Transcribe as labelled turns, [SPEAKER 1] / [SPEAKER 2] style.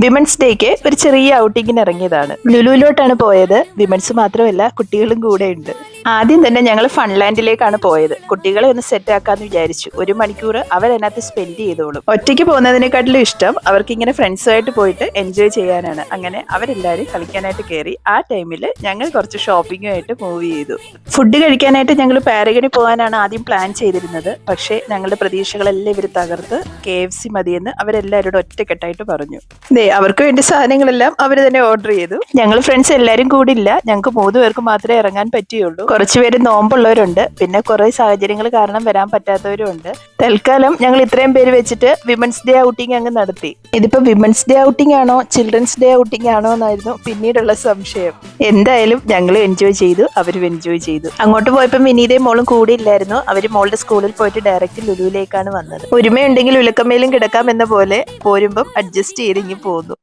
[SPEAKER 1] Women's ഡേക്ക് ഒരു ചെറിയ ഔട്ടിങ്ങിന് ഇറങ്ങിയതാണ്. ലുലുവിലോട്ടാണ് പോയത്. വിമൻസ് മാത്രമല്ല, കുട്ടികളും കൂടെ ഉണ്ട്. ആദ്യം തന്നെ ഞങ്ങൾ ഫൺലാൻഡിലേക്കാണ് പോയത്. കുട്ടികളെ ഒന്ന് സെറ്റ് ആക്കാന്ന് വിചാരിച്ചു. 1 മണിക്കൂർ അവരതിനകത്ത് സ്പെൻഡ് ചെയ്തോളും. ഒറ്റയ്ക്ക് പോകുന്നതിനെക്കാട്ടിലും ഇഷ്ടം അവർക്ക് ഇങ്ങനെ ഫ്രണ്ട്സുമായിട്ട് പോയിട്ട് എൻജോയ് ചെയ്യാനാണ്. അങ്ങനെ അവരെല്ലാവരും കളിക്കാനായിട്ട് കയറി. ആ ടൈമിൽ ഞങ്ങൾ കുറച്ച് ഷോപ്പിങ്ങുമായിട്ട് മൂവ് ചെയ്തു. ഫുഡ് കഴിക്കാനായിട്ട് ഞങ്ങൾ പാരഗണി പോകാനാണ് ആദ്യം പ്ലാൻ ചെയ്തിരുന്നത്. പക്ഷേ ഞങ്ങളുടെ പ്രതീക്ഷകളെല്ലാം ഇവർ തകർത്ത് KFC മതിയെന്ന് അവരെല്ലാവരോടും ഒറ്റക്കെട്ടായിട്ട് പറഞ്ഞു. അവർക്ക് വേണ്ടി സാധനങ്ങളെല്ലാം അവർ തന്നെ ഓർഡർ ചെയ്തു. ഞങ്ങൾ ഫ്രണ്ട്സ് എല്ലാവരും കൂടില്ല. ഞങ്ങൾക്ക് 3 പേർക്ക് മാത്രമേ ഇറങ്ങാൻ പറ്റിയുള്ളൂ. കുറച്ചുപേര് നോമ്പുള്ളവരുണ്ട്, പിന്നെ കുറെ സാഹചര്യങ്ങൾ കാരണം വരാൻ പറ്റാത്തവരും ഉണ്ട്. തൽക്കാലം ഞങ്ങൾ ഇത്രയും പേര് വെച്ചിട്ട് വിമൻസ് ഡേ ഔട്ടിംഗ് അങ്ങ് നടത്തി. ഇതിപ്പോ വിമൻസ് ഡേ ഔട്ടിംഗ് ആണോ ചിൽഡ്രൻസ് ഡേ ഔട്ടിംഗ് ആണോ എന്നായിരുന്നു പിന്നീടുള്ള സംശയം. എന്തായാലും ഞങ്ങൾ എൻജോയ് ചെയ്തു, അവരും എൻജോയ് ചെയ്തു. അങ്ങോട്ട് പോയപ്പോൾ വിനീതയും മോളും കൂടി ഇല്ലായിരുന്നു. അവര് മോളുടെ സ്കൂളിൽ പോയിട്ട് ഡയറക്റ്റ് ലുലുവിലേക്കാണ് വന്നത്. ഒരുമയുണ്ടെങ്കിൽ ഉലക്കമ്മയിലും കിടക്കാം എന്ന പോലെ പോരുമ്പം അഡ്ജസ്റ്റ് ചെയ്തിങ്ങി പോന്നു.